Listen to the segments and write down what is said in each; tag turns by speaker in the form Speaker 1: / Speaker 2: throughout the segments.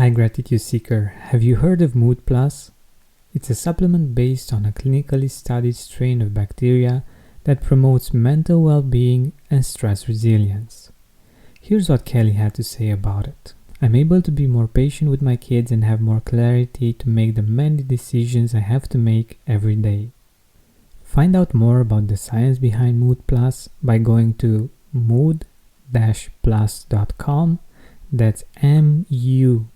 Speaker 1: Hi Gratitude Seeker, have you heard of Mood Plus? It's a supplement based on a clinically studied strain of bacteria that promotes mental well-being and stress resilience. Here's what Kelly had to say about it. I'm able to be more patient with my kids and have more clarity to make the many decisions I have to make every day. Find out more about the science behind Mood Plus by going to mood-plus.com. That's MUD-plus.com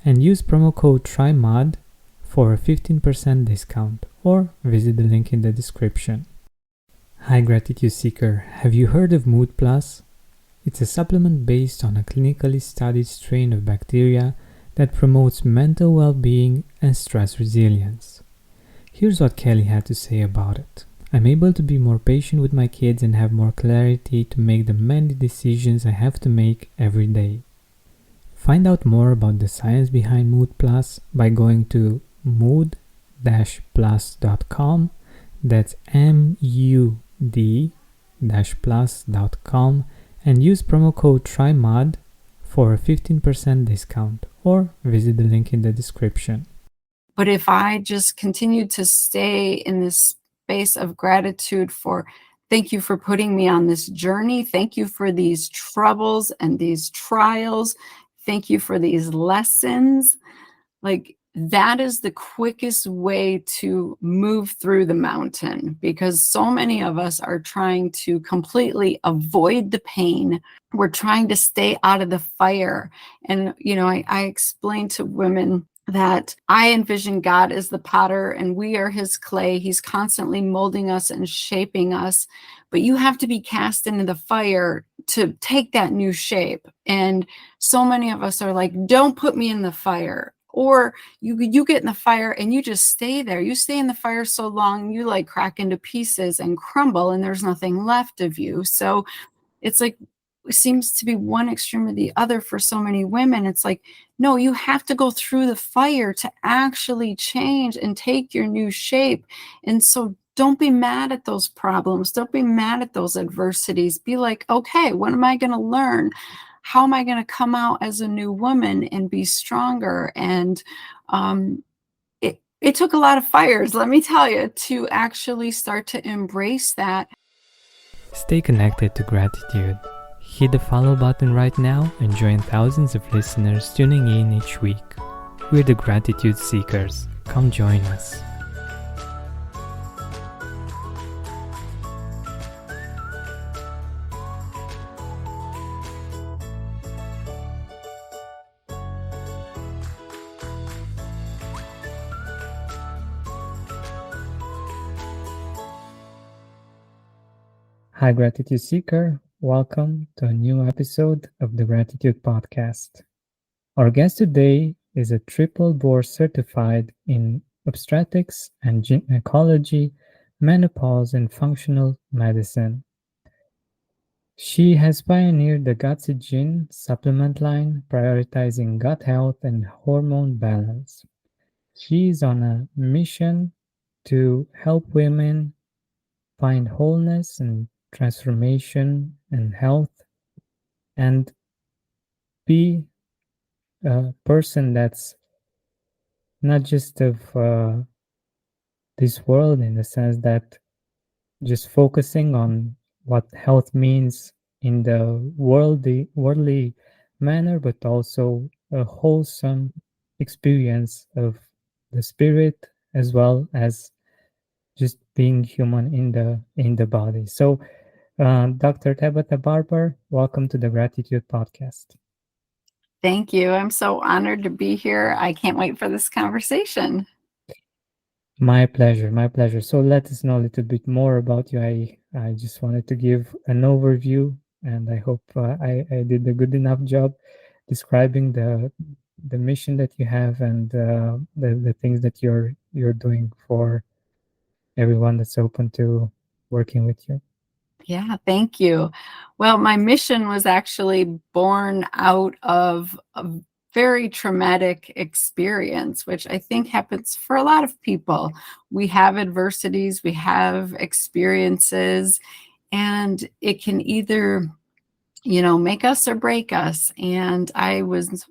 Speaker 1: and use promo code TRYMOD for a 15% discount, or visit the link in the description. Hi Gratitude Seeker, have you heard of Mood Plus? It's a supplement based on a clinically studied strain of bacteria that promotes mental well-being and stress resilience. Here's what Kelly had to say about it. I'm able to be more patient with my kids and have more clarity to make the many decisions I have to make every day. Find out more about the science behind Mood Plus by going to mood-plus.com. That's MUD-plus.com and use promo code TRYMOD for a 15% discount, or visit the link in the description.
Speaker 2: But if I just continue to stay in this space of gratitude for, thank you for putting me on this journey, thank you for these troubles and these trials, thank you for these lessons, like that is the quickest way to move through the mountain, because so many of us are trying to completely avoid the pain. We're trying to stay out of the fire. And, I explain to women that I envision God as the potter and we are his clay. He's constantly molding us and shaping us, but you have to be cast into the fire to take that new shape. And so many of us are like, don't put me in the fire. Or you get in the fire and you just stay there. You stay in the fire so long, you like crack into pieces and crumble and there's nothing left of you. So it's like, it seems to be one extreme or the other for so many women. It's like, no, you have to go through the fire to actually change and take your new shape. And so don't be mad at those problems. Don't be mad at those adversities. Be like, okay, what am I going to learn? How am I going to come out as a new woman and be stronger? And it took a lot of fires, let me tell you, to actually start to embrace that.
Speaker 1: Stay connected to gratitude. Hit the follow button right now and join thousands of listeners tuning in each week. We're the Gratitude Seekers. Come join us. Hi Gratitude Seeker. Welcome to a new episode of the Gratitude Podcast. Our guest today is a triple board certified in obstetrics and gynecology, menopause, and functional medicine. She has pioneered the Gyn supplement line, prioritizing gut health and hormone balance. She is on a mission to help women find wholeness and transformation and health, and be a person that's not just of this world, in the sense that just focusing on what health means in the worldly manner, but also a wholesome experience of the spirit, as well as just being human in the body. So Dr. Tabatha Barber, welcome to the Gratitude Podcast.
Speaker 2: Thank you. I'm so honored to be here. I can't wait for this conversation.
Speaker 1: My pleasure, my pleasure. So let us know a little bit more about you. I just wanted to give an overview, and I hope I did a good enough job describing the mission that you have, and the things that you're doing for everyone that's open to working with you.
Speaker 2: Yeah, thank you. Well, my mission was actually born out of a very traumatic experience, which I think happens for a lot of people. We have adversities, we have experiences, and it can either make us or break us. And I was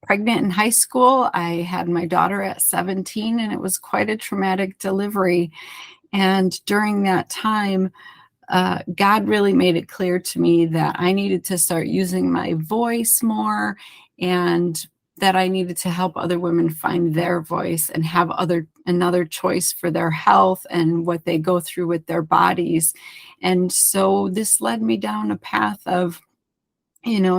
Speaker 2: pregnant in high school. I had my daughter at 17, and it was quite a traumatic delivery. And during that time, God really made it clear to me that I needed to start using my voice more, and that I needed to help other women find their voice and have another choice for their health and what they go through with their bodies. And so this led me down a path of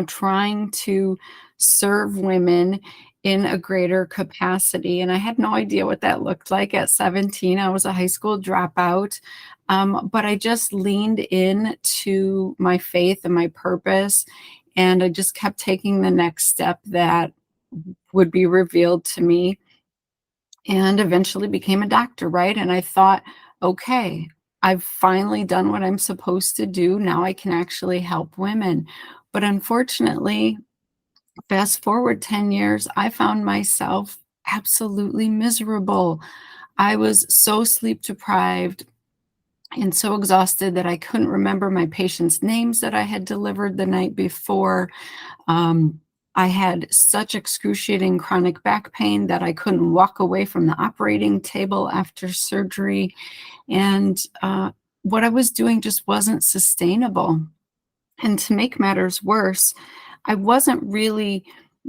Speaker 2: trying to serve women in a greater capacity. And I had no idea what that looked like at 17. I was a high school dropout. But I just leaned in to my faith and my purpose. And I just kept taking the next step that would be revealed to me, and eventually became a doctor, right? And I thought, okay, I've finally done what I'm supposed to do. Now I can actually help women. But unfortunately, fast forward 10 years, I found myself absolutely miserable. I was so sleep deprived and so exhausted that I couldn't remember my patients' names that I had delivered the night before. Um, I had such excruciating chronic back pain that I couldn't walk away from the operating table after surgery. And what I was doing just wasn't sustainable. And to make matters worse, I wasn't really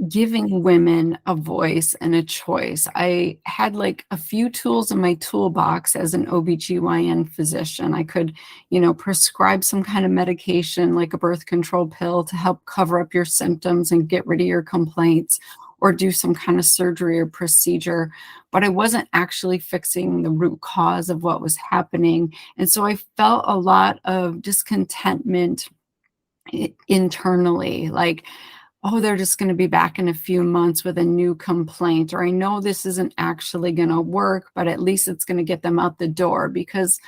Speaker 2: giving women a voice and a choice. I had like a few tools in my toolbox as an OBGYN physician. I could, prescribe some kind of medication like a birth control pill to help cover up your symptoms and get rid of your complaints, or do some kind of surgery or procedure. But I wasn't actually fixing the root cause of what was happening. And so I felt a lot of discontentment internally, like, oh, they're just going to be back in a few months with a new complaint, or I know this isn't actually going to work, but at least it's going to get them out the door. Because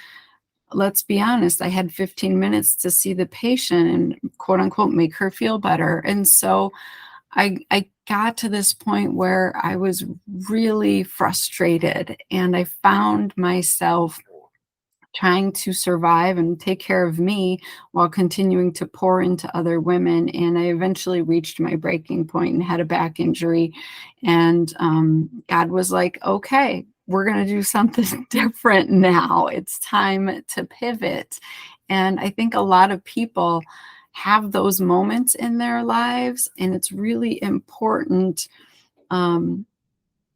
Speaker 2: let's be honest, I had 15 minutes to see the patient and quote unquote make her feel better. And so I got to this point where I was really frustrated, and I found myself trying to survive and take care of me while continuing to pour into other women. And I eventually reached my breaking point and had a back injury. And God was like, okay, we're going to do something different now. It's time to pivot. And I think a lot of people have those moments in their lives, and it's really important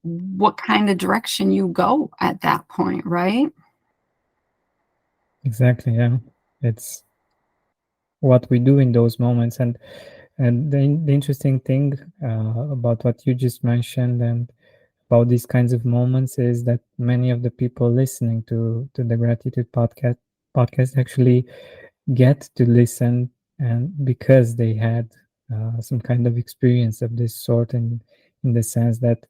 Speaker 2: what kind of direction you go at that point, right?
Speaker 1: Exactly, yeah. It's what we do in those moments. And the interesting thing about what you just mentioned and about these kinds of moments is that many of the people listening to the Gratitude podcast actually get to listen, and because they had some kind of experience of this sort, and in the sense that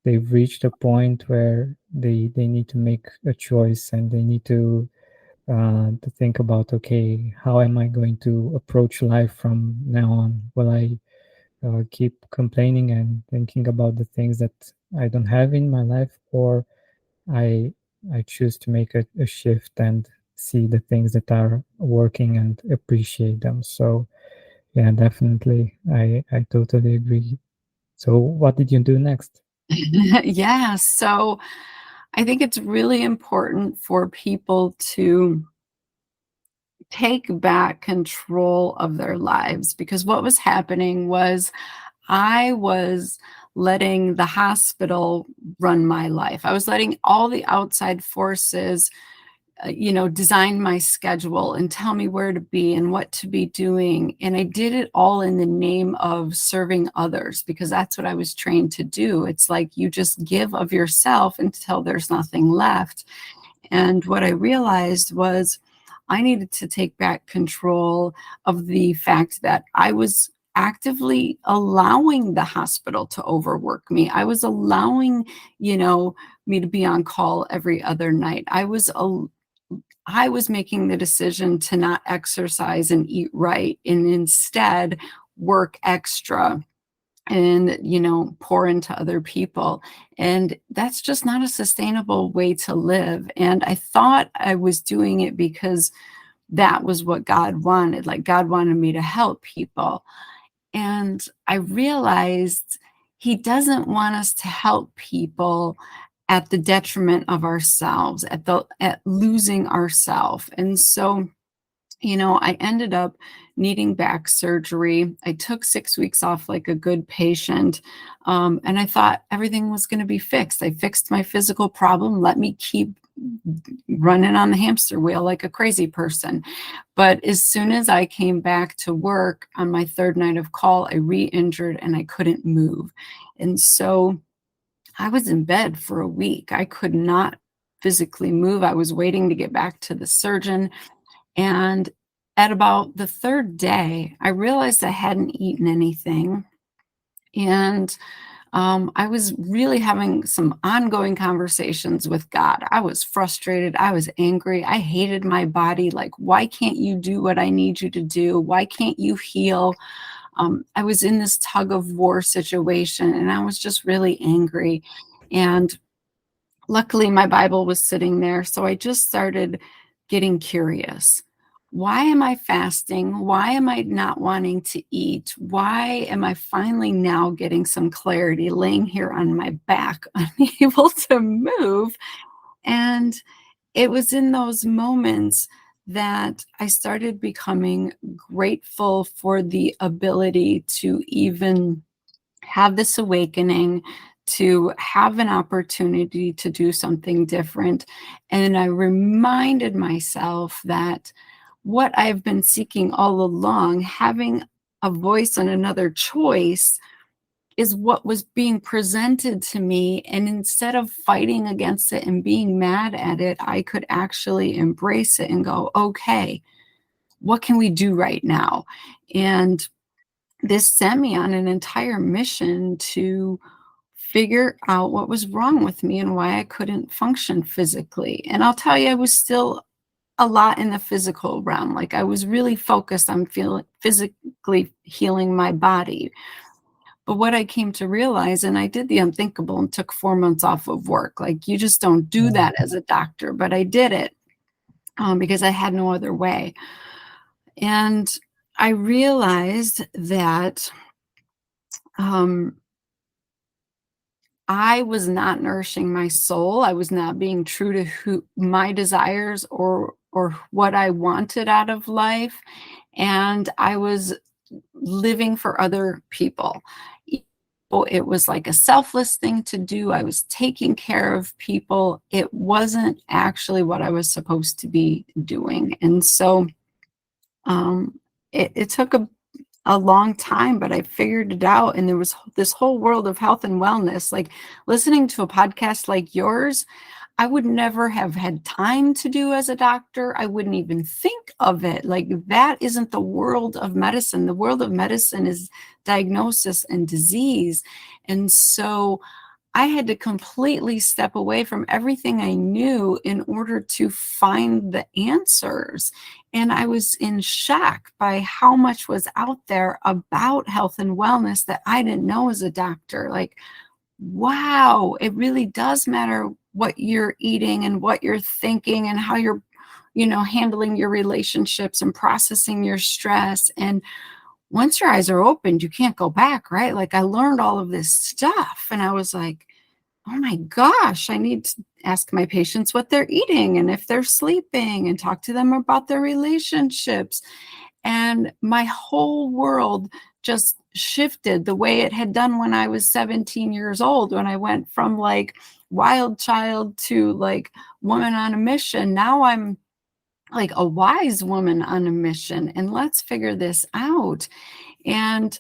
Speaker 1: they've reached a point where they need to make a choice, and they need to think about, okay, how am I going to approach life from now on? Will I keep complaining and thinking about the things that I don't have in my life, or I I choose to make a shift and see the things that are working and appreciate them. So yeah, definitely, I totally agree. So what did you do next?
Speaker 2: Yeah. So I think it's really important for people to take back control of their lives, because what was happening was I was letting the hospital run my life. I was letting all the outside forces design my schedule and tell me where to be and what to be doing. And I did it all in the name of serving others, because that's what I was trained to do. It's like you just give of yourself until there's nothing left. And what I realized was I needed to take back control of the fact that I was actively allowing the hospital to overwork me. I was allowing, me to be on call every other night. I was making the decision to not exercise and eat right, and instead work extra and pour into other people. And that's just not a sustainable way to live. And I thought I was doing it because that was what God wanted. Like God wanted me to help people. And I realized he doesn't want us to help people at the detriment of ourselves, at losing ourselves. And so, I ended up needing back surgery. I took 6 weeks off like a good patient. And I thought everything was going to be fixed. I fixed my physical problem. Let me keep running on the hamster wheel like a crazy person. But as soon as I came back to work on my third night of call, I re-injured and I couldn't move. And so I was in bed for a week. I could not physically move. I was waiting to get back to the surgeon. And at about the third day, I realized I hadn't eaten anything. And I was really having some ongoing conversations with God. I was frustrated. I was angry. I hated my body. Like, why can't you do what I need you to do? Why can't you heal? I was in this tug of war situation and I was just really angry. And luckily, my Bible was sitting there. So I just started getting curious. Why am I fasting? Why am I not wanting to eat? Why am I finally now getting some clarity, laying here on my back, unable to move? And it was in those moments that I started becoming grateful for the ability to even have this awakening, to have an opportunity to do something different. And I reminded myself that what I've been seeking all along, having a voice and another choice, is what was being presented to me. And instead of fighting against it and being mad at it, I could actually embrace it and go, okay, what can we do right now? And this sent me on an entire mission to figure out what was wrong with me and why I couldn't function physically. And I'll tell you, I was still a lot in the physical realm. Like I was really focused on physically healing my body. But what I came to realize, and I did the unthinkable and took 4 months off of work. Like you just don't do that as a doctor, but I did it because I had no other way. And I realized that I was not nourishing my soul. I was not being true to who my desires or what I wanted out of life. And I was living for other people. It was like a selfless thing to do. I was taking care of people. It wasn't actually what I was supposed to be doing. And so it took a long time, but I figured it out. And there was this whole world of health and wellness. Like listening to a podcast like yours, I would never have had time to do as a doctor. I wouldn't even think of it. Like that isn't the world of medicine. The world of medicine is diagnosis and disease. And so I had to completely step away from everything I knew in order to find the answers. And I was in shock by how much was out there about health and wellness that I didn't know as a doctor. Like, wow, it really does matter what you're eating and what you're thinking and how you're, handling your relationships and processing your stress. And once your eyes are opened, you can't go back, right? Like I learned all of this stuff and I was like, oh my gosh, I need to ask my patients what they're eating and if they're sleeping and talk to them about their relationships. And my whole world just shifted the way it had done when I was 17 years old, when I went from like wild child to like woman on a mission. Now I'm like a wise woman on a mission and let's figure this out. And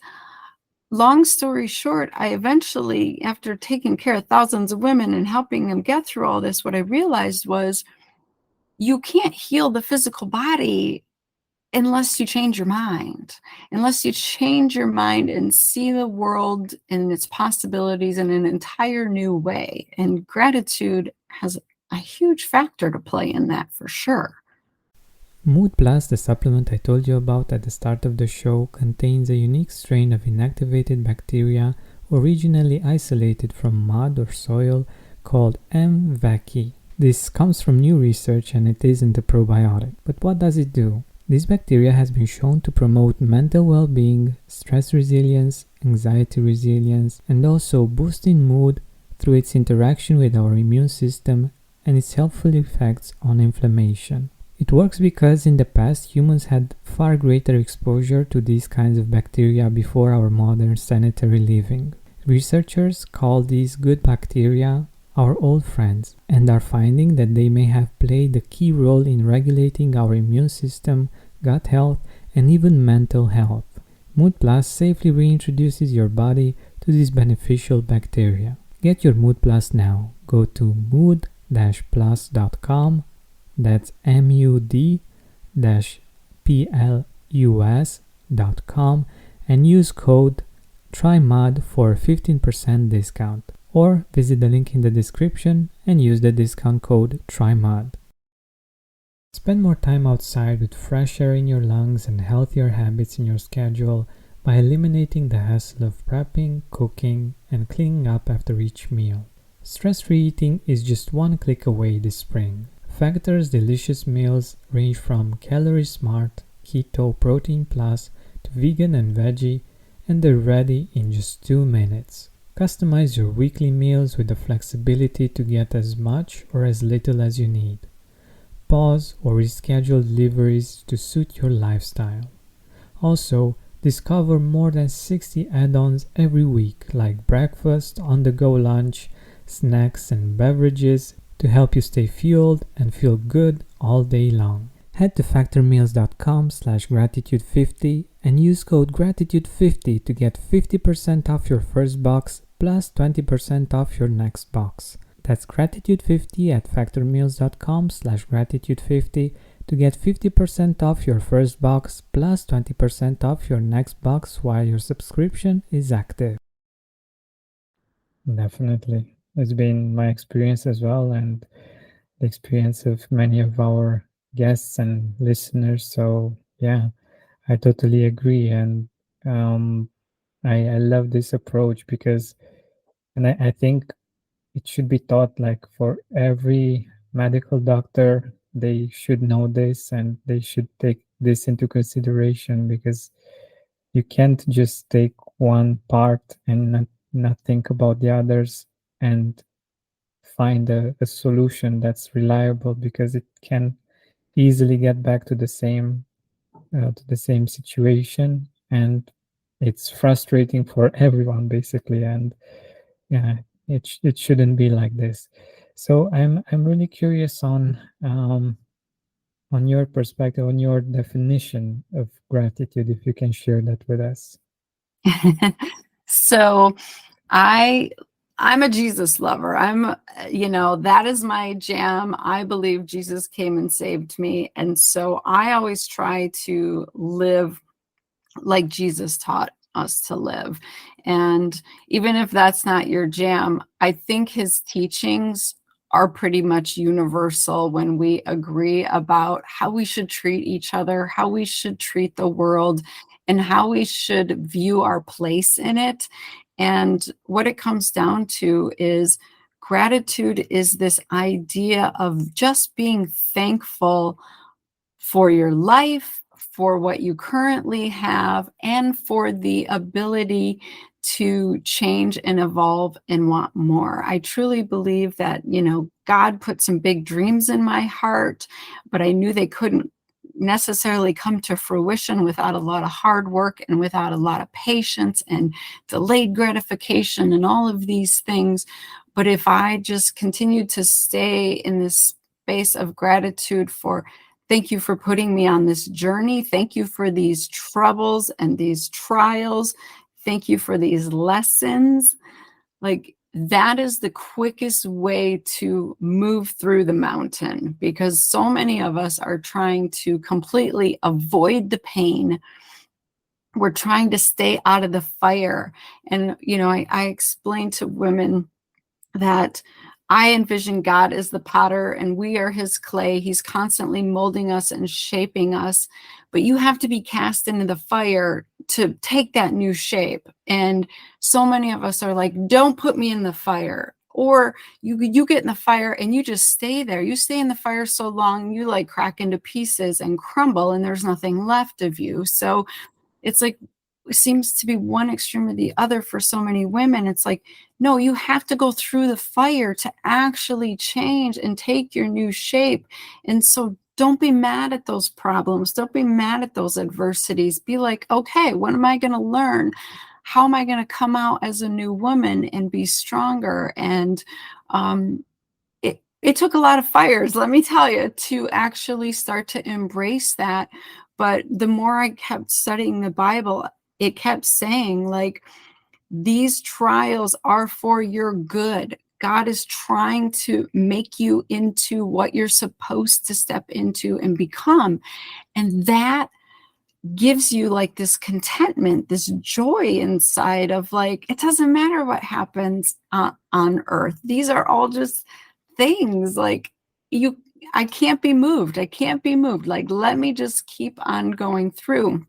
Speaker 2: long story short, I eventually, after taking care of thousands of women and helping them get through all this, what I realized was you can't heal the physical body unless you change your mind, unless you change your mind and see the world and its possibilities in an entire new way. And gratitude has a huge factor to play in that for sure.
Speaker 1: Mood Plus, the supplement I told you about at the start of the show, contains a unique strain of inactivated bacteria originally isolated from mud or soil called M. vaccae. This comes from new research and it isn't a probiotic. But what does it do? This bacteria has been shown to promote mental well-being, stress resilience, anxiety resilience, and also boosting mood through its interaction with our immune system and its helpful effects on inflammation. It works because in the past humans had far greater exposure to these kinds of bacteria before our modern sanitary living. Researchers call these good bacteria our old friends and are finding that they may have played a key role in regulating our immune system, gut health, and even mental health. Mood Plus safely reintroduces your body to these beneficial bacteria. Get your Mood Plus now. Go to mood-plus.com, that's MUD-PLUS.com, and use code TRYMUD for a 15% discount. Or visit the link in the description and use the discount code TRYMUD. Spend more time outside with fresh air in your lungs and healthier habits in your schedule by eliminating the hassle of prepping, cooking, and cleaning up after each meal. Stress-free eating is just one click away this spring. Factor's delicious meals range from Calorie Smart, Keto, Protein Plus to vegan and veggie, and they're ready in just 2 minutes. Customize your weekly meals with the flexibility to get as much or as little as you need. Pause or reschedule deliveries to suit your lifestyle. Also, discover more than 60 add-ons every week like breakfast, on-the-go lunch, snacks and beverages to help you stay fueled and feel good all day long. Head to factormeals.com/gratitude50 and use code gratitude50 to get 50% off your first box plus 20% off your next box. That's gratitude50 at factormeals.com/gratitude50 to get 50% off your first box plus 20% off your next box while your subscription is active. Definitely. It's been my experience as well, and the experience of many of our guests and listeners. So, yeah, I totally agree. And um, I love this approach because, and I think it should be taught like for every medical doctor, they should know this and they should take this into consideration because you can't just take one part and not think about the others and find a solution that's reliable because it can easily get back to the same situation, and it's frustrating for everyone basically. And yeah, it shouldn't be like this. So I'm really curious on your perspective, on your definition of gratitude, if you can share that with us.
Speaker 2: So I I'm a Jesus lover. That is my jam. I believe Jesus came and saved me. And so I always try to live like Jesus taught us to live. And even if that's not your jam, I think his teachings are pretty much universal when we agree about how we should treat each other, how we should treat the world, and how we should view our place in it. And what it comes down to is gratitude is this idea of just being thankful for your life, for what you currently have, and for the ability to change and evolve and want more. I truly believe that, God put some big dreams in my heart, but I knew they couldn't necessarily come to fruition without a lot of hard work and without a lot of patience and delayed gratification and all of these things. But if I just continued to stay in this space of gratitude for thank you for putting me on this journey. Thank you for these troubles and these trials. Thank you for these lessons. Like, that is the quickest way to move through the mountain because so many of us are trying to completely avoid the pain. We're trying to stay out of the fire. And, I explain to women that I envision God as the potter and we are his clay. He's constantly molding us and shaping us, but you have to be cast into the fire to take that new shape. And so many of us are like, don't put me in the fire. Or you get in the fire and you just stay there. You stay in the fire so long, you like crack into pieces and crumble, and there's nothing left of you. So it's like, it seems to be one extreme or the other for so many women. It's like, no, you have to go through the fire to actually change and take your new shape. And so don't be mad at those problems. Don't be mad at those adversities. Be like, okay, what am I going to learn? How am I going to come out as a new woman and be stronger? And it took a lot of fires, let me tell you, to actually start to embrace that. But the more I kept studying the Bible, it kept saying, like, these trials are for your good. God is trying to make you into what you're supposed to step into and become. And that gives you like this contentment, this joy inside of like, it doesn't matter what happens on earth. These are all just things like you, I can't be moved. I can't be moved. Like, let me just keep on going through.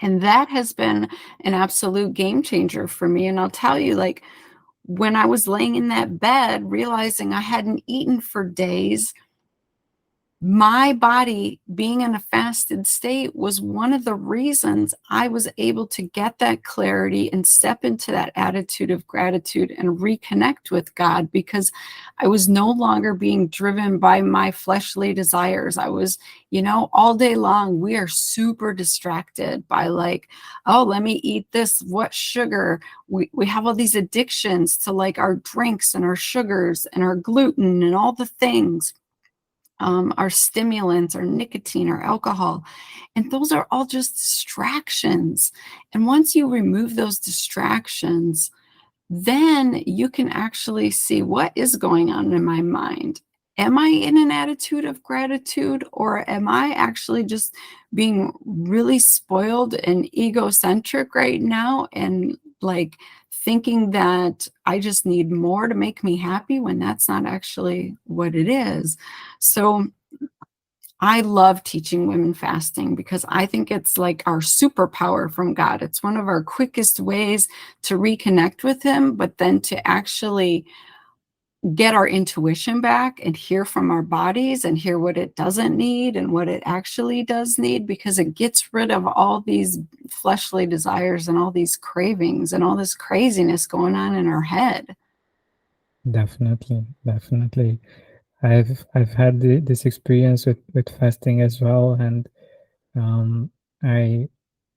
Speaker 2: And that has been an absolute game changer for me. And I'll tell you, like, when I was laying in that bed, realizing I hadn't eaten for days, my body being in a fasted state was one of the reasons I was able to get that clarity and step into that attitude of gratitude and reconnect with God, because I was no longer being driven by my fleshly desires. I was, all day long, we are super distracted by like, oh, let me eat this, what sugar? We have all these addictions to like our drinks and our sugars and our gluten and all the things, our stimulants, our nicotine, our alcohol. And those are all just distractions. And once you remove those distractions, then you can actually see what is going on in my mind. Am I in an attitude of gratitude, or am I actually just being really spoiled and egocentric right now and like thinking that I just need more to make me happy when that's not actually what it is? So I love teaching women fasting because I think it's like our superpower from God. It's one of our quickest ways to reconnect with Him, but then to actually get our intuition back and hear from our bodies and hear what it doesn't need and what it actually does need, because it gets rid of all these fleshly desires and all these cravings and all this craziness going on in our head.
Speaker 1: Definitely, definitely. I've had this experience with fasting as well, and I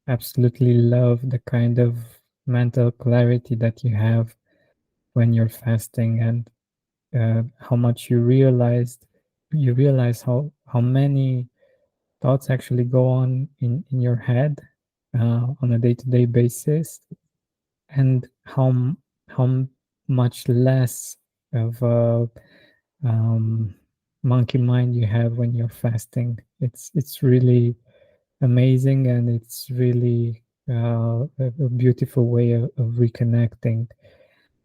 Speaker 1: absolutely love the kind of mental clarity that you have when you're fasting, and how much you realize how many thoughts actually go on in your head on a day-to-day basis, and how much less of a monkey mind you have when you're fasting. It's really amazing, and it's really a beautiful way of reconnecting.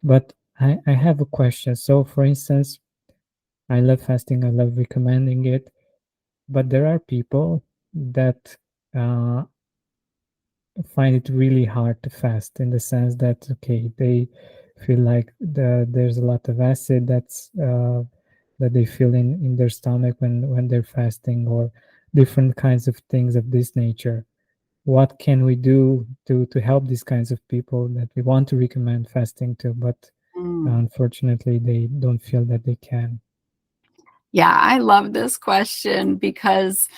Speaker 1: But I have a question. So, for instance, I love fasting. I love recommending it, but there are people that uh, find it really hard to fast, in the sense that, okay, they feel like there's a lot of acid that they feel in their stomach when they're fasting, or different kinds of things of this nature. What can we do to help these kinds of people that we want to recommend fasting to, but
Speaker 2: Mm.
Speaker 1: unfortunately they don't feel that they can?
Speaker 2: Yeah, I love this question because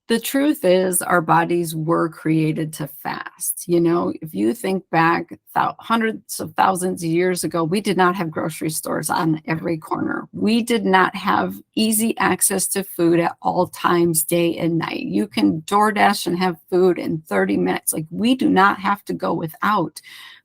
Speaker 2: the truth is, our bodies were created to fast. If you think back hundreds of thousands of years ago, we did not have grocery stores on every corner. We did not have easy access to food at all times, day and night. You can DoorDash and have food in 30 minutes. Like, we do not have to go without.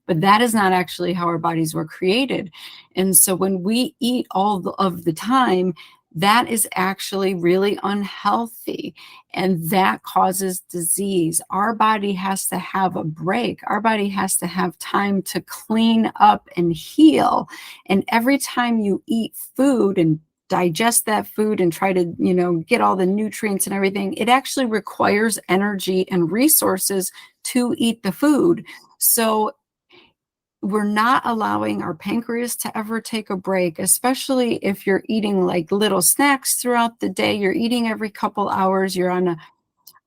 Speaker 2: But that is not actually how our bodies were created. And so when we eat all of the time, that is actually really unhealthy, and that causes disease. Our body has to have a break. Our body has to have time to clean up and heal. And every time you eat food and digest that food and try to, get all the nutrients and everything, it actually requires energy and resources to eat the food. So we're not allowing our pancreas to ever take a break, especially if you're eating like little snacks throughout the day. You're eating every couple hours. You're on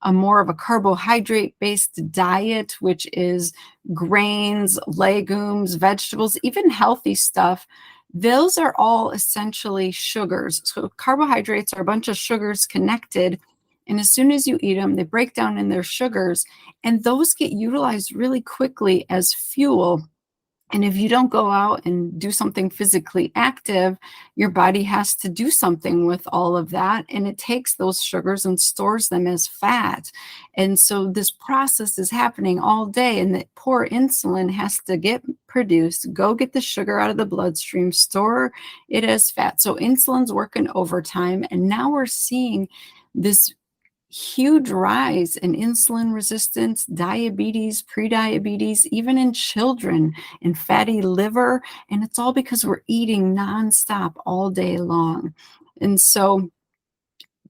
Speaker 2: a more of a carbohydrate-based diet, which is grains, legumes, vegetables, even healthy stuff. Those are all essentially sugars. So carbohydrates are a bunch of sugars connected, and as soon as you eat them, they break down in their sugars, and those get utilized really quickly as fuel. And if you don't go out and do something physically active, your body has to do something with all of that. And it takes those sugars and stores them as fat. And so this process is happening all day. And the poor insulin has to get produced, go get the sugar out of the bloodstream, store it as fat. So insulin's working overtime. And now we're seeing this huge rise in insulin resistance, diabetes, prediabetes, even in children, and fatty liver. And it's all because we're eating nonstop all day long. And so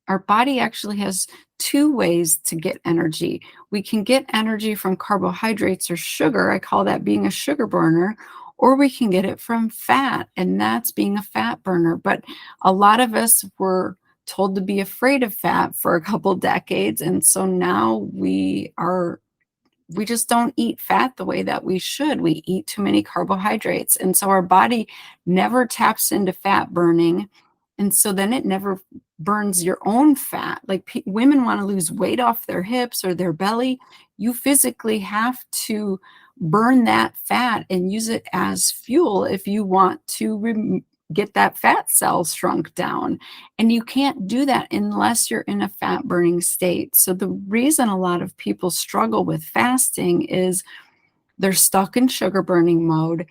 Speaker 2: our body actually has two ways to get energy. We can get energy from carbohydrates or sugar. I call that being a sugar burner. Or we can get it from fat, and that's being a fat burner. But a lot of us were told to be afraid of fat for a couple decades, and so now we just don't eat fat the way that we should. We eat too many carbohydrates, and so our body never taps into fat burning, and so then it never burns your own fat. Like women want to lose weight off their hips or their belly, you physically have to burn that fat and use it as fuel if you want to get that fat cell shrunk down. And you can't do that unless you're in a fat burning state. So the reason a lot of people struggle with fasting is they're stuck in sugar burning mode,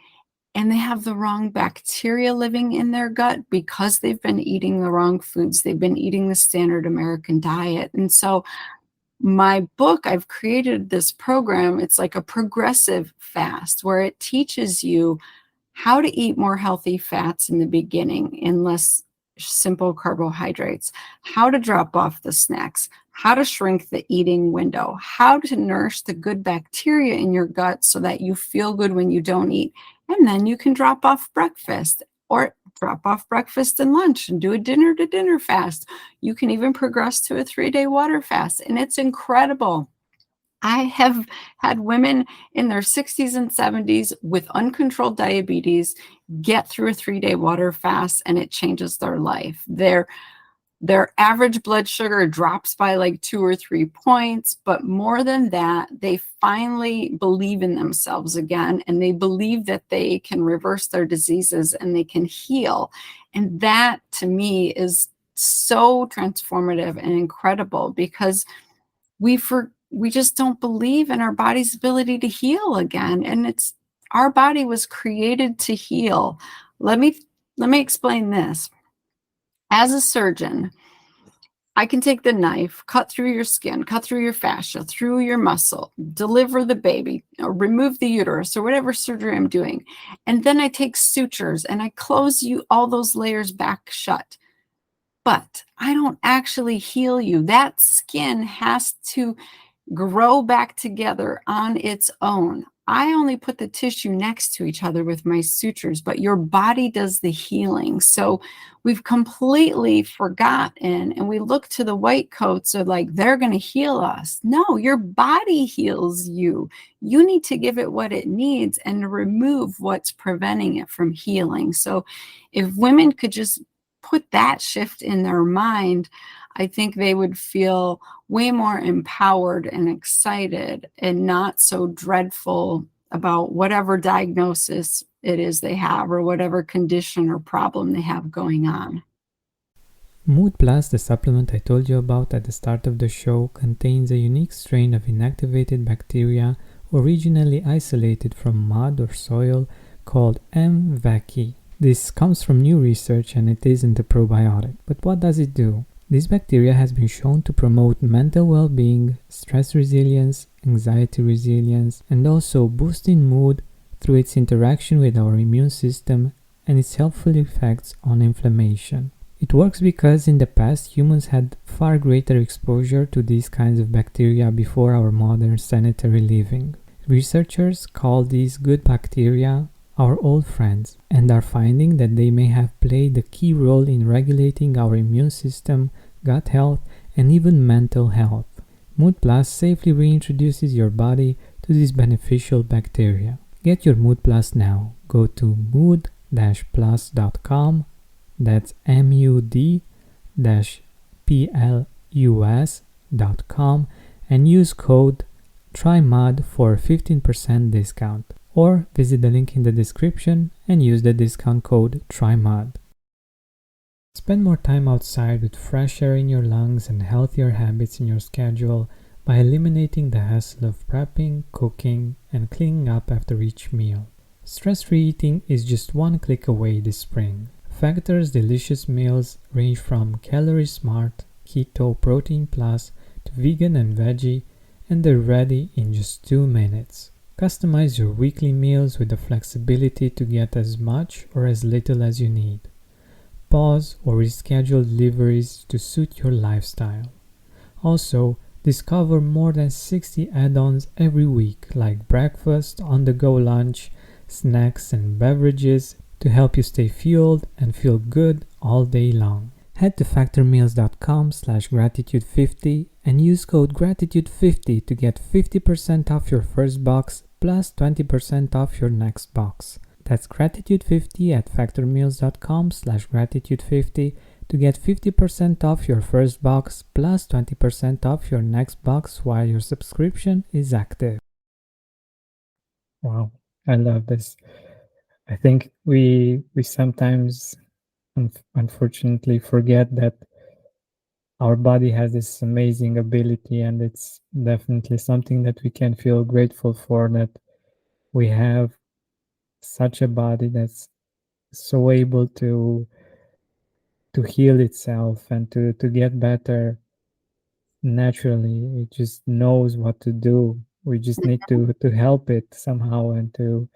Speaker 2: and they have the wrong bacteria living in their gut because they've been eating the wrong foods. They've been eating the standard American diet. And so my book, I've created this program. It's like a progressive fast where it teaches you how to eat more healthy fats in the beginning and less simple carbohydrates, how to drop off the snacks, how to shrink the eating window, how to nourish the good bacteria in your gut so that you feel good when you don't eat. And then you can drop off breakfast or drop off breakfast and lunch and do a dinner to dinner fast. You can even progress to a 3-day water fast, and it's incredible. I have had women in their 60s and 70s with uncontrolled diabetes get through a 3-day water fast, and it changes their life. Their average blood sugar drops by like 2 or 3 points, but more than that, they finally believe in themselves again, and they believe that they can reverse their diseases and they can heal. And that, to me, is so transformative and incredible because we just don't believe in our body's ability to heal again. And our body was created to heal. Let me explain this. As a surgeon, I can take the knife, cut through your skin, cut through your fascia, through your muscle, deliver the baby, or remove the uterus, or whatever surgery I'm doing. And then I take sutures and I close all those layers back shut. But I don't actually heal you. That skin has to grow back together on its own. I only put the tissue next to each other with my sutures, but your body does the healing. So we've completely forgotten, and we look to the white coats of like, they're going to heal us. No, your body heals you. You need to give it what it needs and remove what's preventing it from healing. So if women could just put that shift in their mind, I think they would feel way more empowered and excited and not so dreadful about whatever diagnosis it is they have or whatever condition or problem they have going on.
Speaker 1: Mood Plus, the supplement I told you about at the start of the show, contains a unique strain of inactivated bacteria originally isolated from mud or soil called M. vaccae. This comes from new research and it isn't a probiotic. But what does it do? This bacteria has been shown to promote mental well-being, stress resilience, anxiety resilience, and also boosting mood through its interaction with our immune system and its helpful effects on inflammation. It works because in the past humans had far greater exposure to these kinds of bacteria before our modern sanitary living. Researchers call these good bacteria our old friends and are finding that they may have played a key role in regulating our immune system, gut health, and even mental health. Mood Plus safely reintroduces your body to these beneficial bacteria. Get your Mood Plus now. Go to mood-plus.com, that's MUD-PLUS.com, and use code TRYMUD for a 15% discount. Or visit the link in the description and use the discount code TRYMUD. Spend more time outside with fresh air in your lungs and healthier habits in your schedule by eliminating the hassle of prepping, cooking, and cleaning up after each meal. Stress-free eating is just one click away this spring. Factor's delicious meals range from Calorie Smart, Keto, Protein Plus to vegan and veggie, and they're ready in just 2 minutes. Customize your weekly meals with the flexibility to get as much or as little as you need. Pause or reschedule deliveries to suit your lifestyle. Also, discover more than 60 add-ons every week like breakfast, on-the-go lunch, snacks and beverages to help you stay fueled and feel good all day long. Head to factormeals.com/gratitude50 and use code gratitude50 to get 50% off your first box plus 20% off your next box. That's gratitude50 at factormeals.com/gratitude50 to get 50% off your first box plus 20% off your next box while your subscription is active. Wow, I love this. I think we sometimes unfortunately forget that our body has this amazing ability, and it's definitely something that we can feel grateful for, that we have such a body that's so able to heal itself and to get better naturally. It just knows what to do. We just need to help it somehow and to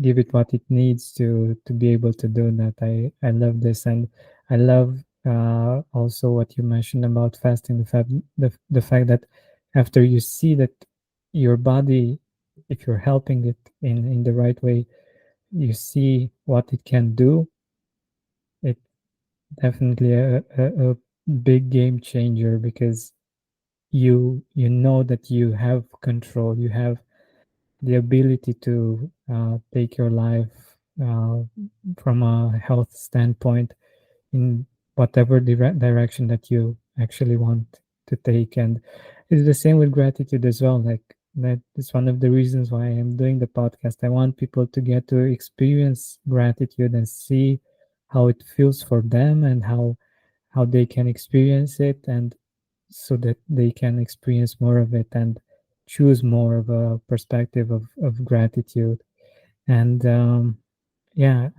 Speaker 1: give it what it needs to be able to do that. I love this, and I love also what you mentioned about fasting. The fact that after you see that your body, if you're helping it in the right way, you see what it can do. It definitely a big game changer, because you know that you have control, you have the ability to take your life from a health standpoint in whatever direction that you actually want to take. And it's the same with gratitude as well. Like, that is one of the reasons why I'm doing the podcast. I want people to get to experience gratitude and see how it feels for them, and how they can experience it, and so that they can experience more of it and choose more of a perspective of gratitude. And yeah,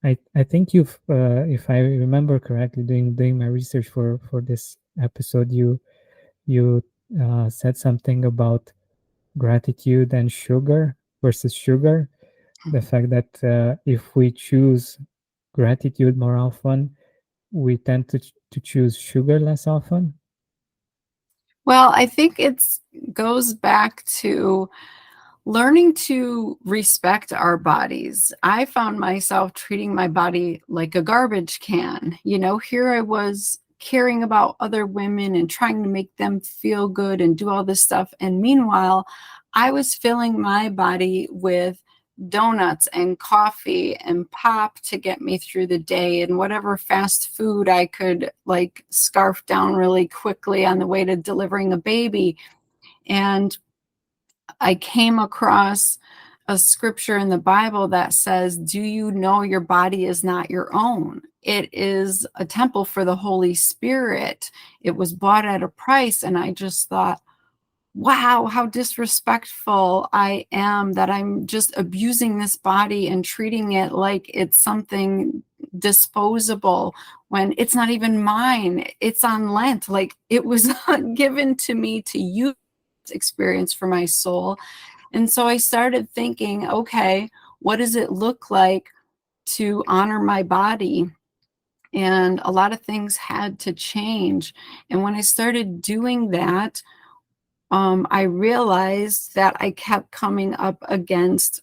Speaker 1: I think you've, if I remember correctly, doing my research for this episode, you said something about gratitude and sugar versus sugar. The fact that if we choose gratitude more often, we tend to choose sugar less often.
Speaker 2: Well, I think it goes back to learning to respect our bodies. I found myself treating my body like a garbage can. Here I was caring about other women and trying to make them feel good and do all this stuff. And meanwhile, I was filling my body with donuts and coffee and pop to get me through the day, and whatever fast food I could like scarf down really quickly on the way to delivering a baby. And I came across a scripture in the Bible that says, "Do you know your body is not your own? It is a temple for the Holy Spirit. It was bought at a price." And I just thought, wow, how disrespectful I am that I'm just abusing this body and treating it like it's something disposable when it's not even mine. It's on Lent. Like, it was given to me to use experience for my soul. And so I started thinking, okay, what does it look like to honor my body? And a lot of things had to change. And when I started doing that, I realized that I kept coming up against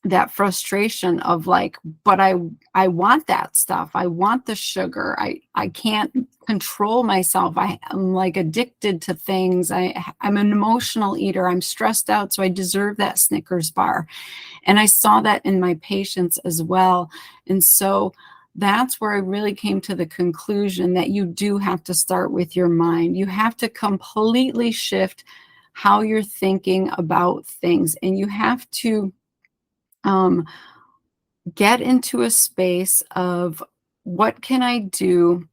Speaker 2: that frustration of like, but I want that stuff. I want the sugar. I can't control myself. I'm like addicted to things. I'm an emotional eater. I'm stressed out, so I deserve that Snickers bar. And I saw that in my patients as well. And so that's where I really came to the conclusion that you do have to start with your mind. You have to completely shift how you're thinking about things, and you have to um, get into a space of what can I do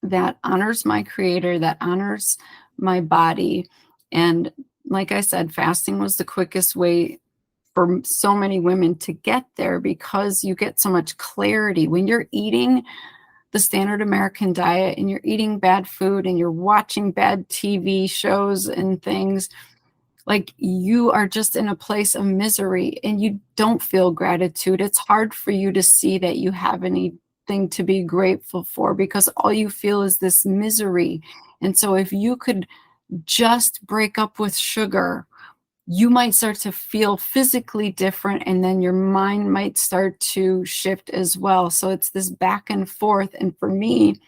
Speaker 2: that honors my creator, that honors my body. And like I said, fasting was the quickest way for so many women to get there, because you get so much clarity when you're eating the standard American diet and you're eating bad food and you're watching bad TV shows and things. Like, you are just in a place of misery and you don't feel gratitude. It's hard for you to see that you have anything to be grateful for, because all you feel is this misery. And so if you could just break up with sugar, you might start to feel physically different, and then your mind might start to shift as well. So it's this back and forth. And for me,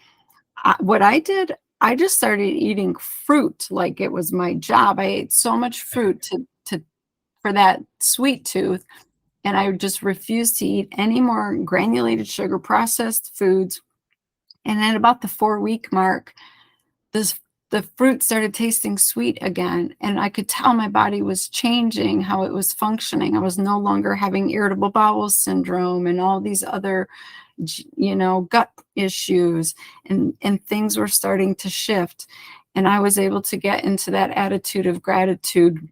Speaker 2: what I did, I just started eating fruit like it was my job. I ate so much fruit to for that sweet tooth, and I just refused to eat any more granulated sugar processed foods. And at about the 4-week mark, this the fruit started tasting sweet again, and I could tell my body was changing how it was functioning. I was no longer having irritable bowel syndrome and all these other gut issues, and things were starting to shift. And I was able to get into that attitude of gratitude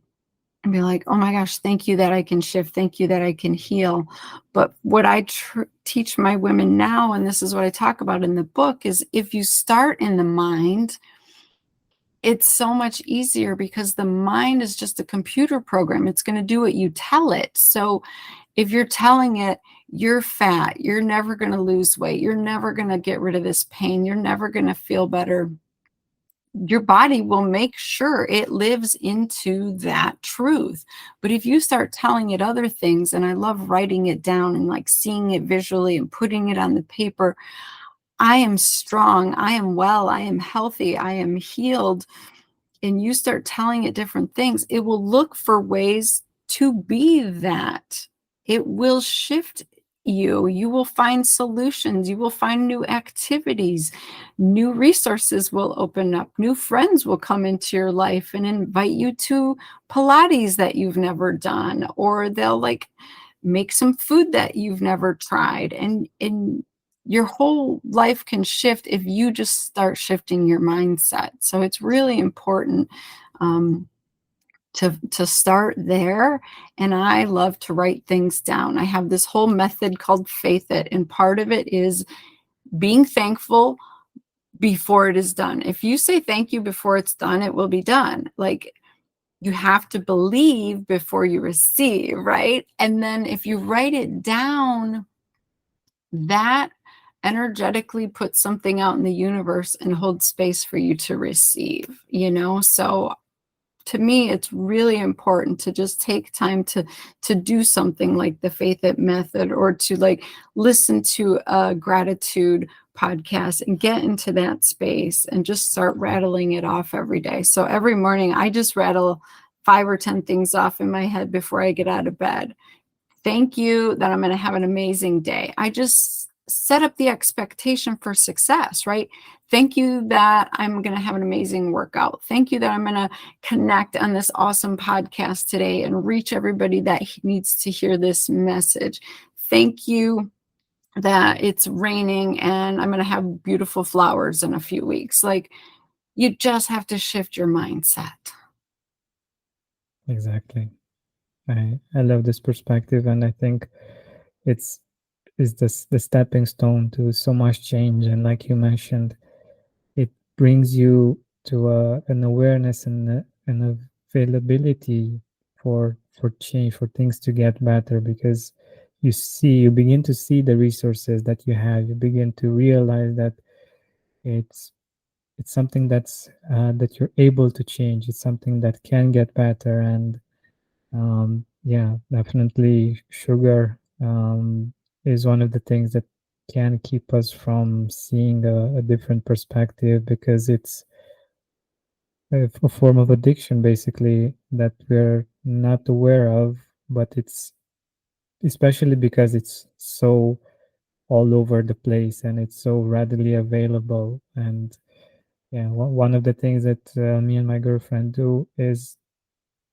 Speaker 2: and be like, oh my gosh, thank you that I can shift. Thank you that I can heal. But what I teach my women now, and this is what I talk about in the book, is if you start in the mind, it's so much easier, because the mind is just a computer program. It's going to do what you tell it. So if you're telling it you're fat, you're never going to lose weight, you're never going to get rid of this pain, you're never going to feel better, your body will make sure it lives into that truth. But if you start telling it other things, and I love writing it down and like seeing it visually and putting it on the paper, I am strong, I am well, I am healthy, I am healed, and you start telling it different things, it will look for ways to be that. It will shift you. You will find solutions. You will find new activities. New resources will open up. New friends will come into your life and invite you to Pilates that you've never done, or they'll like make some food that you've never tried. And your whole life can shift if you just start shifting your mindset. So it's really important um, to start there. And I love to write things down. I have this whole method called Faith It, and part of it is being thankful before it is done. If you say thank you before it's done, it will be done. Like, you have to believe before you receive, right? And then if you write it down, that energetically puts something out in the universe and holds space for you to receive. So to me, it's really important to just take time to do something like the Faith It method, or to like listen to a gratitude podcast and get into that space and just start rattling it off every day. So every morning I just rattle 5 or 10 things off in my head before I get out of bed. Thank you that I'm going to have an amazing day. I just set up the expectation for success, right? Thank you that I'm going to have an amazing workout. Thank you that I'm going to connect on this awesome podcast today and reach everybody that needs to hear this message. Thank you that it's raining and I'm going to have beautiful flowers in a few weeks. Like, you just have to shift your mindset.
Speaker 1: Exactly. I love this perspective, and I think it's is the stepping stone to so much change. And like you mentioned, it brings you to an awareness and an availability for change, for things to get better, because you begin to see the resources that you have. You begin to realize that it's it's something that you're able to change. It's something that can get better. And yeah, definitely sugar is one of the things that can keep us from seeing a different perspective, because it's a form of addiction basically that we're not aware of, but it's especially because it's so all over the place and it's so readily available. And yeah, one of the things that me and my girlfriend do is,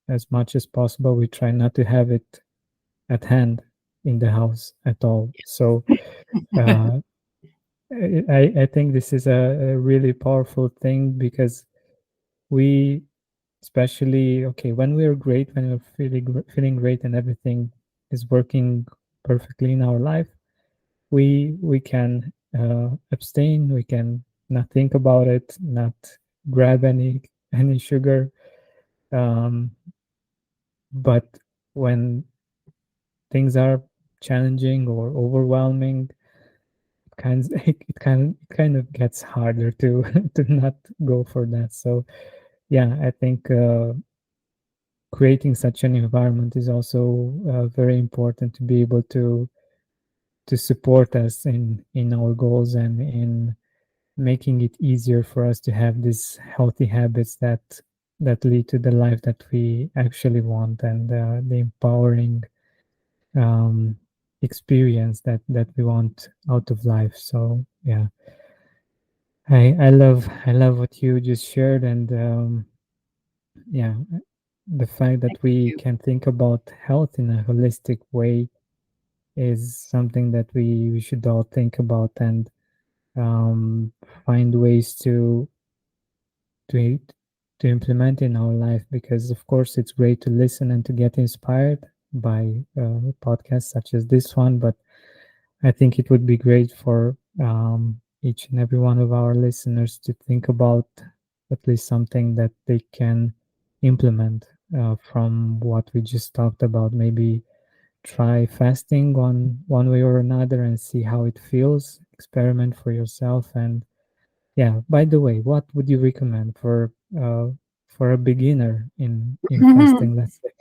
Speaker 1: as much as possible, we try not to have it at hand in the house at all. So uh, I think this is a really powerful thing, because we, especially, okay, when we're great, when we're feeling great and everything is working perfectly in our life, we can abstain, we can not think about it, not grab any sugar. um, but when things are challenging or overwhelming, it kind of gets harder to to not go for that. So yeah, I think creating such an environment is also very important to be able to support us in our goals and in making it easier for us to have these healthy habits that lead to the life that we actually want, and the empowering um, experience that we want out of life. So yeah, I love what you just shared. And yeah, the fact
Speaker 2: Thank
Speaker 1: that we
Speaker 2: you.
Speaker 1: can think about health in a holistic way is something that we should all think about, and um, find ways to to implement in our life. Because of course it's great to listen and to get inspired by podcasts such as this one, but I think it would be great for each and every one of our listeners to think about at least something that they can implement from what we just talked about. Maybe try fasting one way or another and see how it feels. Experiment for yourself. And yeah, by the way, what would you recommend for a beginner in fasting, let's say?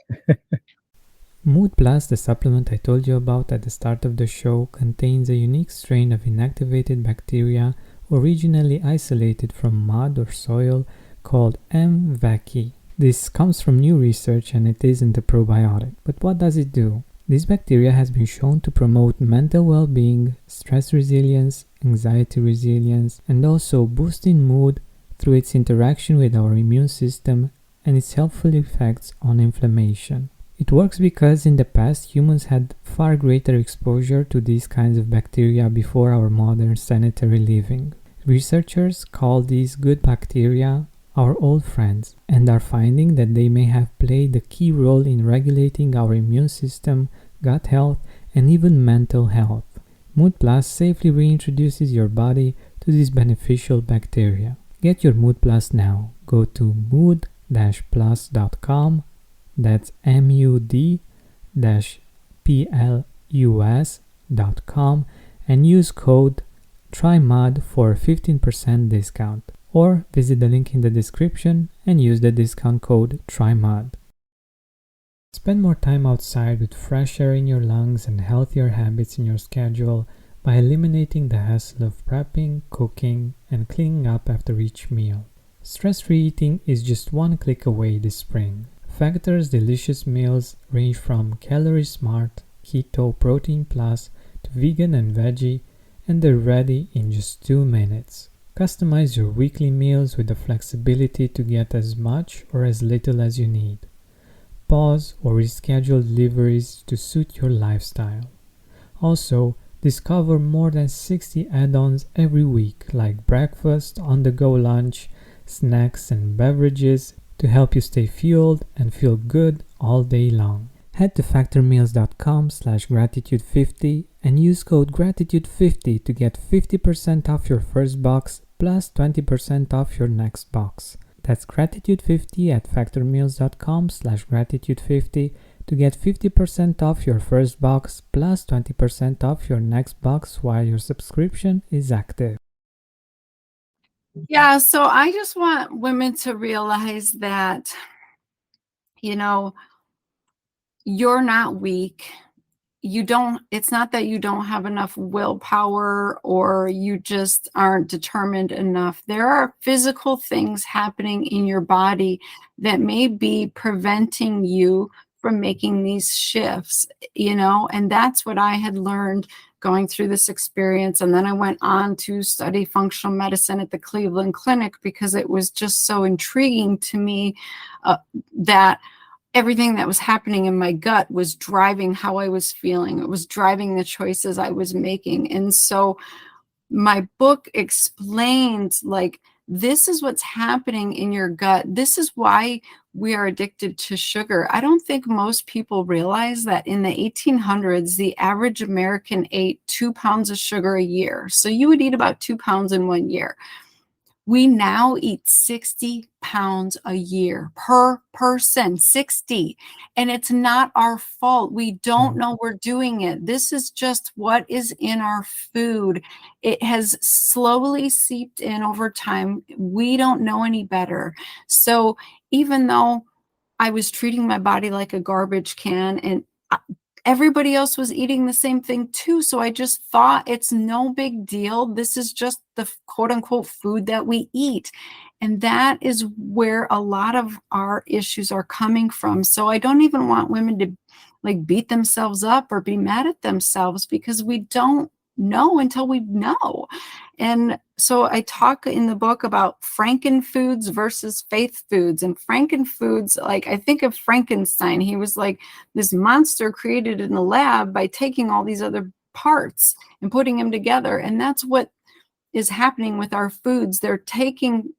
Speaker 3: Mood Plus, the supplement I told you about at the start of the show, contains a unique strain of inactivated bacteria originally isolated from mud or soil called M. vaccae. This comes from new research and it isn't a probiotic. But what does it do? This bacteria has been shown to promote mental well-being, stress resilience, anxiety resilience, and also boosting mood through its interaction with our immune system and its helpful effects on inflammation. It works because in the past humans had far greater exposure to these kinds of bacteria before our modern sanitary living. Researchers call these good bacteria our old friends and are finding that they may have played a key role in regulating our immune system, gut health, and even mental health. Mood Plus safely reintroduces your body to these beneficial bacteria. Get your Mood Plus now. Go to mood-plus.com, that's mud-plus.com, and use code TRYMUD for a 15% discount. Or visit the link in the description and use the discount code TRYMUD. Spend more time outside with fresh air in your lungs and healthier habits in your schedule by eliminating the hassle of prepping, cooking, and cleaning up after each meal. Stress-free eating is just one click away this spring. Factor's delicious meals range from Calorie Smart, Keto, Protein Plus to vegan and veggie, and they're ready in just 2 minutes. Customize your weekly meals with the flexibility to get as much or as little as you need. Pause or reschedule deliveries to suit your lifestyle. Also, discover more than 60 add-ons every week, like breakfast, on-the-go lunch, snacks, and beverages to help you stay fueled and feel good all day long. Head to factormeals.com/gratitude50 and use code gratitude50 to get 50% off your first box plus 20% off your next box. That's gratitude50 at factormeals.com/gratitude50 to get 50% off your first box plus 20% off your next box while your subscription is active.
Speaker 2: Yeah, so I just want women to realize that, you know, you're not weak. It's not that you don't have enough willpower or you just aren't determined enough. There are physical things happening in your body that may be preventing you from making these shifts, and that's what I had learned going through this experience. And then I went on to study functional medicine at the Cleveland Clinic because it was just so intriguing to me, that everything that was happening in my gut was driving how I was feeling. It was driving the choices I was making. And so my book explains, like, this is what's happening in your gut. This is why we are addicted to sugar. I don't think most people realize that in the 1800s, the average American ate 2 pounds of sugar a year. So you would eat about 2 pounds in 1 year. We now eat 60 pounds a year per person, 60. And it's not our fault. We don't know we're doing it. This is just what is in our food. It has slowly seeped in over time. We don't know any better. So even though I was treating my body like a garbage can, and everybody else was eating the same thing too. So I just thought, it's no big deal. This is just the quote unquote food that we eat. And that is where a lot of our issues are coming from. So I don't even want women to like beat themselves up or be mad at themselves, because we don't know until we know. And so I talk in the book about Frankenfoods versus faith foods. And Frankenfoods, like, I think of Frankenstein. He was like this monster created in a lab by taking all these other parts and putting them together. And that's what is happening with our foods. They're taking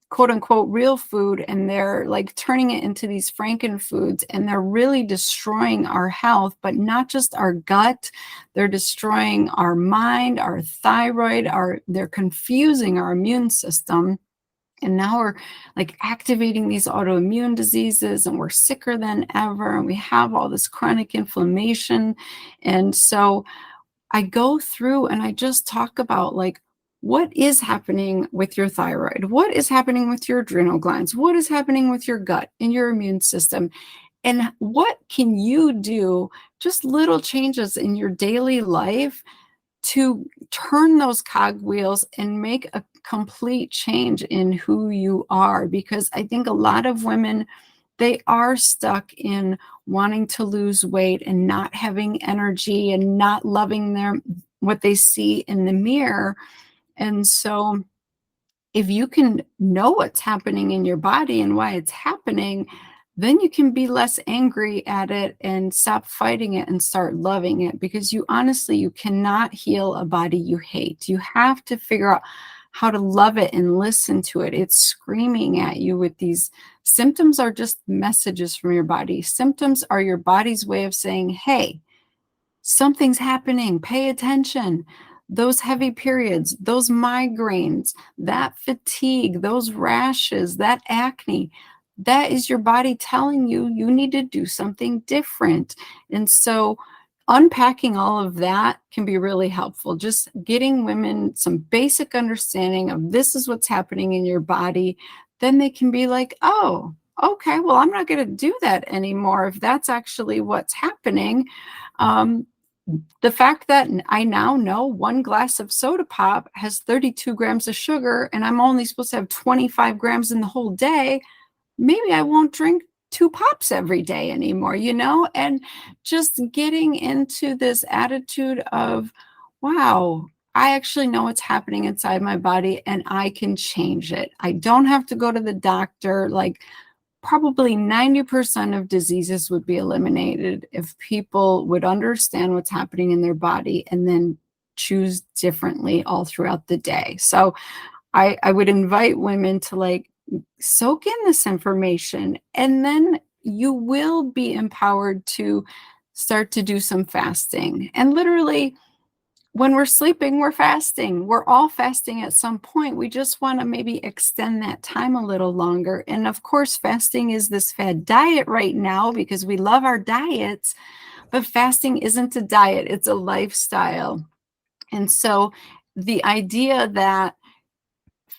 Speaker 2: quote unquote real food and they're like turning it into these Frankenfoods, and they're really destroying our health, but not just our gut. They're destroying our mind, our thyroid, they're confusing our immune system. And now we're like activating these autoimmune diseases, and we're sicker than ever, and we have all this chronic inflammation. And so I go through and I just talk about, like, what is happening with your thyroid? What is happening with your adrenal glands? What is happening with your gut and your immune system? And what can you do? Just little changes in your daily life to turn those cogwheels and make a complete change in who you are. Because I think a lot of women, they are stuck in wanting to lose weight and not having energy and not loving what they see in the mirror. And so if you can know what's happening in your body and why it's happening, then you can be less angry at it and stop fighting it and start loving it. Because you cannot heal a body you hate. You have to figure out how to love it and listen to it. It's screaming at you with these symptoms. Are just messages from your body. Symptoms are your body's way of saying, hey, something's happening, pay attention. Those heavy periods, those migraines, that fatigue, those rashes, that acne, that is your body telling you you need to do something different. And so unpacking all of that can be really helpful. Just getting women some basic understanding of this is what's happening in your body. Then they can be like, oh, okay, well, I'm not going to do that anymore if that's actually what's happening. The fact that I now know one glass of soda pop has 32 grams of sugar and I'm only supposed to have 25 grams in the whole day, maybe I won't drink 2 pops every day anymore, and just getting into this attitude of, wow, I actually know what's happening inside my body and I can change it. I don't have to go to the doctor. Like, probably 90% of diseases would be eliminated if people would understand what's happening in their body and then choose differently all throughout the day. So I would invite women to like soak in this information, and then you will be empowered to start to do some fasting. And literally, when we're sleeping, we're fasting. We're all fasting at some point. We just want to maybe extend that time a little longer. And of course, fasting is this fad diet right now because we love our diets, but fasting isn't a diet, it's a lifestyle. And so the idea that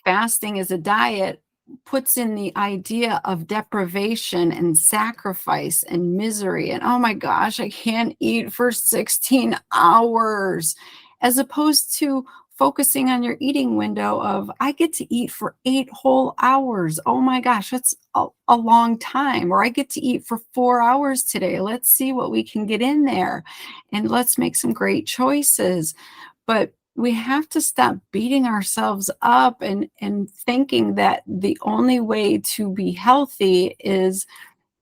Speaker 2: fasting as a diet puts in the idea of deprivation and sacrifice and misery. And oh my gosh, I can't eat for 16 hours, as opposed to focusing on your eating window of I get to eat for 8 whole hours. Oh my gosh, that's a long time. Or I get to eat for 4 hours today. Let's see what we can get in there and let's make some great choices. But we have to stop beating ourselves up and thinking that the only way to be healthy is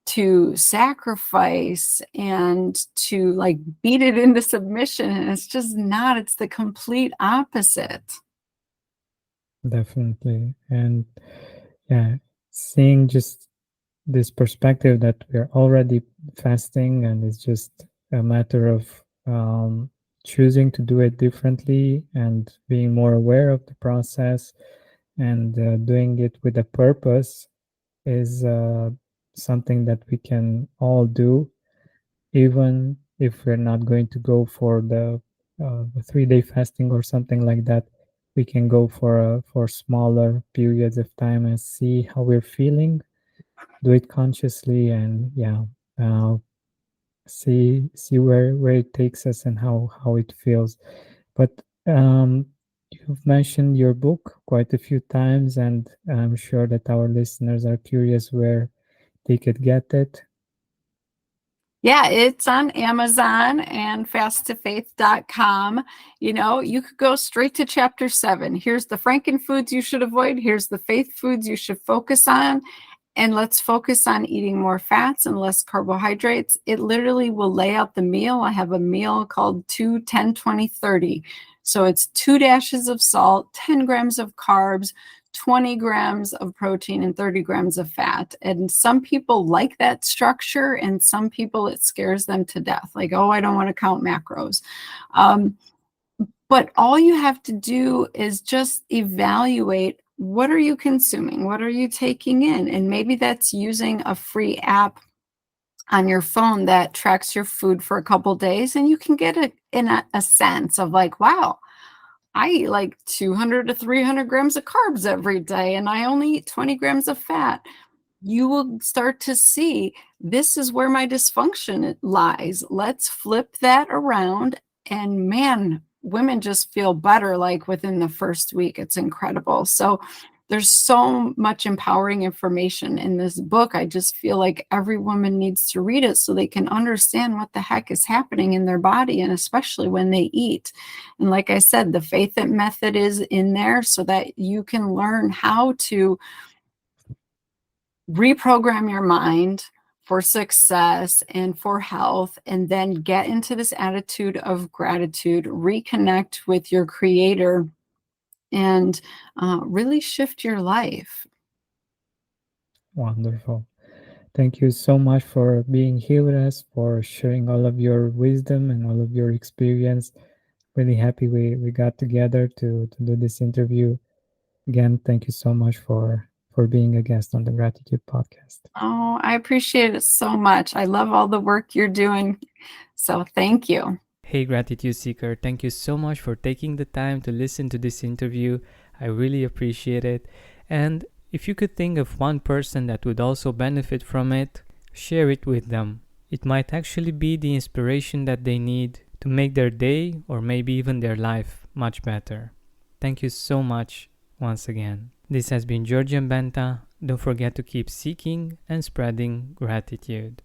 Speaker 2: to sacrifice and to like beat it into submission. And it's just not, it's the complete opposite.
Speaker 1: Definitely. And yeah, seeing just this perspective that we're already fasting and it's just a matter of choosing to do it differently and being more aware of the process and doing it with a purpose is something that we can all do, even if we're not going to go for the 3-day fasting or something like that. We can go for smaller periods of time and see how we're feeling, do it consciously, and yeah, uh, see where it takes us and how it feels. But you've mentioned your book quite a few times, and I'm sure that our listeners are curious where they could get it.
Speaker 2: Yeah, it's on Amazon and fasttofaith.com. You know, you could go straight to chapter 7. Here's the frankenfoods you should avoid. Here's the faith foods you should focus on. And let's focus on eating more fats and less carbohydrates. It literally will lay out the meal. I have a meal called 2, 10, 20, 30. So it's 2 dashes of salt, 10 grams of carbs, 20 grams of protein, and 30 grams of fat. And some people like that structure, and some people it scares them to death. Like, oh, I don't want to count macros. But all you have to do is just evaluate, what are you consuming? What are you taking in? And maybe that's using a free app on your phone that tracks your food for a couple days, and you can get a sense of like, wow, I eat like 200 to 300 grams of carbs every day, and I only eat 20 grams of fat. You will start to see, this is where my dysfunction lies. Let's flip that around. And man, women just feel better like within the first week. It's incredible. So there's so much empowering information in this book. I just feel like every woman needs to read it so they can understand what the heck is happening in their body, and especially when they eat. And like I said, the faith it method is in there so that you can learn how to reprogram your mind for success and for health, and then get into this attitude of gratitude, reconnect with your creator, and really shift your life.
Speaker 1: Wonderful. Thank you so much for being here with us, for sharing all of your wisdom and all of your experience. Really happy we got together to do this interview. Again, thank you so much for being a guest on the Gratitude Podcast.
Speaker 2: Oh, I appreciate it so much. I love all the work you're doing. So thank you.
Speaker 3: Hey, Gratitude Seeker, thank you so much for taking the time to listen to this interview. I really appreciate it. And if you could think of one person that would also benefit from it, share it with them. It might actually be the inspiration that they need to make their day or maybe even their life much better. Thank you so much once again. This has been Georgian Benta. Don't forget to keep seeking and spreading gratitude.